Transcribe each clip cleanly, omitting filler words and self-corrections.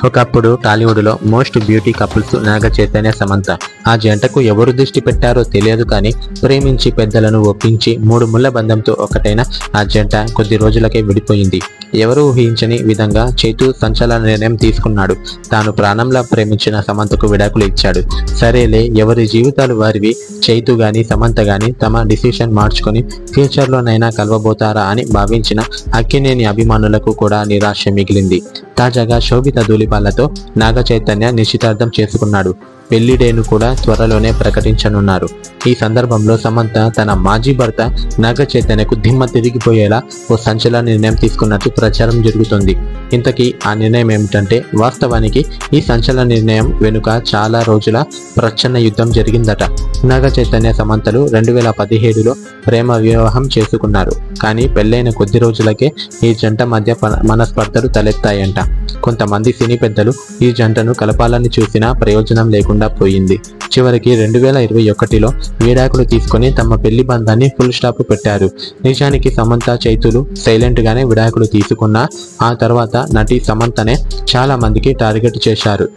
ఒకప్పుడు టాలీవుడ్ లో most beauty couples Naga Chaitanya, Samantha. ఆ జంటకు ఎవరు దృష్టి పెట్టారో తెలియదు కానీ ప్రేమించి పెద్దలను ఒప్పించి 3 ముళ్ల బంధంతో ఒకటైన ఆ జంట కొద్ది రోజులకే విడిపోయింది. ఎవరు ఊహించని విధంగా చైతు సంచలన నిర్ణయం తీసుకున్నాడు. తాను ప్రాణంలా ప్రేమించిన సమంతకు విడాకులు ఇచ్చాడు. సరేలే, ఎవరి జీవితాలు వారివి. చైతు గాని సమంత గాని తమ డిసిషన్ మార్చుకొని ఫ్యూచర్లోనైనా కలవబోతారా అని భావించిన అక్కినేని అభిమానులకు కూడా నిరాశ మిగిలింది. తాజాగా శోభిత ధూళిపాలతో నాగ చైతన్య నిశ్చితార్థం చేసుకున్నాడు. పెళ్లి డేను కూడా త్వరలోనే ప్రకటించనున్నారు. ఈ సందర్భంలో సమంత తన మాజీ భర్త నాగ చైతన్యకు దిమ్మ తిరిగిపోయేలా ఓ సంచలన నిర్ణయం తీసుకున్నట్టు ప్రచారం జరుగుతుంది. ఇంతకీ ఆ నిర్ణయం ఏమిటంటే, వాస్తవానికి ఈ సంచలన నిర్ణయం వెనుక చాలా రోజుల ప్రచ్ఛన్న యుద్ధం జరిగిందట. నాగ చైతన్య సమంతలు 2017లో ప్రేమ వివాహం చేసుకున్నారు. కానీ పెళ్లైన కొద్ది రోజులకే ఈ జంట మధ్య మనస్పర్ధలు తలెత్తాయంట. కొంతమంది సినీ పెద్దలు ఈ జంటను కలపాలని చూసినా ప్రయోజనం లేకుండా పోయింది. చివరికి 2021లో విడాకులు తీసుకొని తమ పెళ్లి బంధాన్ని ఫుల్ స్టాప్ పెట్టారు. నిజానికి సమంత చైతులు సైలెంట్ గానే విడాకులు తీసుకున్నా ఆ తర్వాత నటి సమంతనే చాలా మందికి టార్గెట్ చేశారు.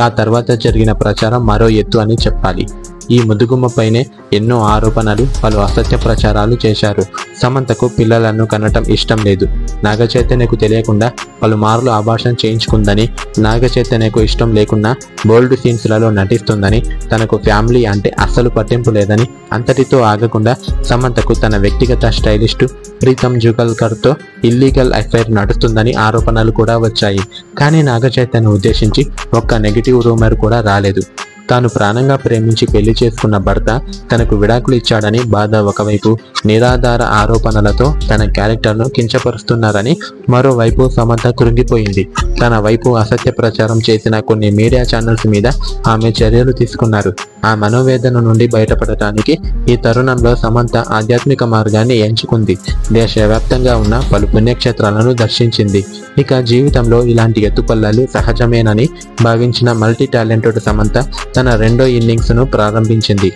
ఆ తర్వాత జరిగిన ప్రచారం మరో ఎత్తు అని చెప్పాలి. ఈ ముదుగుమ్మపైనే ఎన్నో ఆరోపణలు, పలు అసత్య ప్రచారాలు చేశారు. సమంతకు పిల్లలను కనటం ఇష్టం లేదు. నాగ చైతన్యకు తెలియకుండా పలుమార్లు అబార్షన్ చేయించుకుందని, నాగ చైతన్యకు ఇష్టం లేకున్నా బోల్డ్ సీన్స్లలో నటిస్తుందని, తనకు ఫ్యామిలీ అంటే అస్సలు పట్టింపు లేదని, అంతటితో ఆగకుండా సమంతకు తన వ్యక్తిగత స్టైలిస్టు ప్రీతం జుగల్కర్తో ఇల్లీగల్ అఫైర్ నడుస్తుందని ఆరోపణలు కూడా వచ్చాయి. కానీ నాగ చైతన్య ఉద్దేశించి ఒక్క నెగిటివ్ రూమర్ కూడా రాలేదు. తాను ప్రాణంగా ప్రేమించి పెళ్లి చేసుకున్న భర్త తనకు విడాకులు ఇచ్చాడని బాధ ఒకవైపు, నిరాధార ఆరోపణలతో తన క్యారెక్టర్ను కించపరుస్తున్నారని మరోవైపు సమంత కృంగిపోయింది. తన వైపు అసత్య ప్రచారం చేసిన కొన్ని మీడియా ఛానల్స్ మీద ఆమె చర్యలు తీసుకున్నారు. ఆ మనోవేదన నుండి బయటపడటానికి ఈ తరుణంలో సమంత ఆధ్యాత్మిక మార్గాన్ని ఎంచుకుంది. దేశవ్యాప్తంగా ఉన్న పలు పుణ్యక్షేత్రాలను దర్శించింది. ఇక జీవితంలో ఇలాంటి ఎత్తుపల్లాలు సహజమేనని భావించిన మల్టీ టాలెంటెడ్ సమంత తన రెండో ఇన్నింగ్స్ను ప్రారంభించింది.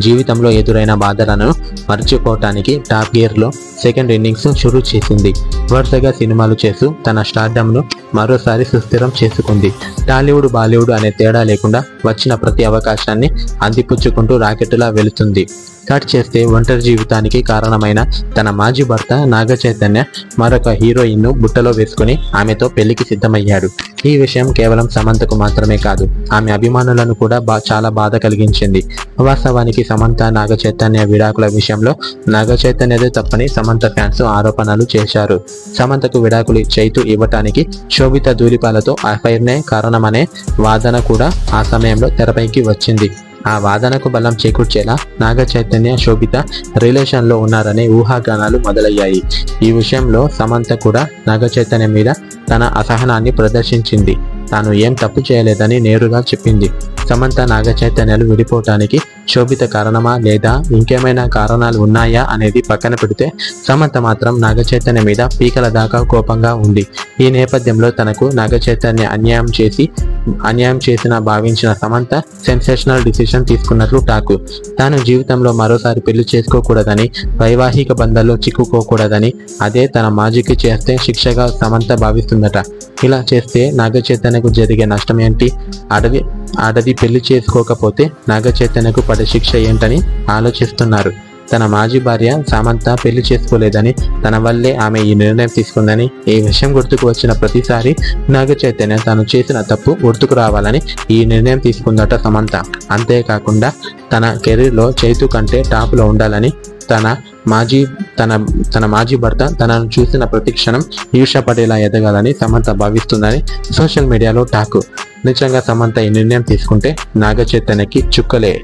జీవితంలో ఎదురైన బాధలను మర్చిపోవటానికి టాప్ గేర్లో సెకండ్ ఇన్నింగ్స్ షురూ చేసింది. వరుసగా సినిమాలు చేస్తూ తన స్టార్డమ్ను మరోసారి సుస్థిరం చేసుకుంది. టాలీవుడ్ బాలీవుడ్ అనే తేడా లేకుండా వచ్చిన ప్రతి అవకాశాన్ని అందిపుచ్చుకుంటూ రాకెట్టులా వెళుతుంది. కట్ చేస్తే ఒంటరి జీవితానికి కారణమైన తన మాజీ భర్త నాగ చైతన్య మరొక హీరోయిన్ను బుట్టలో వేసుకుని ఆమెతో పెళ్లికి సిద్ధమయ్యాడు. ఈ విషయం కేవలం సమంతకు మాత్రమే కాదు, ఆమె అభిమానులను కూడా చాలా బాధ కలిగించింది. వాస్తవానికి సమంత నాగ చైతన్య విడాకుల విషయంలో నాగ చైతన్యదే తప్పని సమంత ఫ్యాన్స్ ఆరోపణలు చేశారు. సమంతకు విడాకులు చైతు ఇవ్వటానికి శోభిత ధూళిపాలతో అఫైర్నే కారణమనే వాదన కూడా ఆ సమయంలో తెరపైకి వచ్చింది. ఆ వాదనకు బలం చేకూర్చేలా నాగ చైతన్య శోభిత రిలేషన్లో ఉన్నారనే ఊహాగానాలు మొదలయ్యాయి. ఈ విషయంలో సమంత కూడా నాగ చైతన్య మీద తన అసహనాన్ని ప్రదర్శించింది. తాను ఏం తప్పు చేయలేదని నేరుగా చెప్పింది. సమంత నాగ చైతన్యాలు విడిపోవటానికి శోభిత కారణమా లేదా ఇంకేమైనా కారణాలు ఉన్నాయా అనేది పక్కన పెడితే సమంత మాత్రం నాగ చైతన్య మీద పీకల దాకా కోపంగా ఉంది. ఈ నేపథ్యంలో తనకు నాగ చైతన్య అన్యాయం చేసిన భావించిన సమంత సెన్సేషనల్ డిసిషన్ తీసుకున్నట్లు టాకు. తాను జీవితంలో మరోసారి పెళ్లి చేసుకోకూడదని, వైవాహిక బంధాల్లో చిక్కుకోకూడదని, అదే తన మాజీకి చేస్తే శిక్షగా సమంత భావిస్తుందట. ఇలా చేస్తే నాగ చైతన్యకు జరిగే నష్టం ఏంటి? ఆడది పెళ్లి చేసుకోకపోతే నాగ చైతన్యకు పడే శిక్ష ఏంటని ఆలోచిస్తున్నారు. తన మాజీ భార్య సమంత పెళ్లి చేసుకోలేదని, తన వల్లే ఆమె ఈ నిర్ణయం తీసుకుందని ఈ విషయం గుర్తుకు వచ్చిన ప్రతిసారి నాగ చైతన్య తాను చేసిన తప్పు గుర్తుకు రావాలని ఈ నిర్ణయం తీసుకుందట సమంత. అంతేకాకుండా తన కెరీర్లో చైతు కంటే టాప్లో ఉండాలని, తన మాజీ భర్త తనను చూసిన ప్రతి క్షణం ఈర్ష్యపడేలా ఎదగాలని సమంత భావిస్తుందని సోషల్ మీడియాలో టాకు. నిజంగా సమంత ఈ నిర్ణయం తీసుకుంటే నాగ చైతన్యకి చుక్కలే.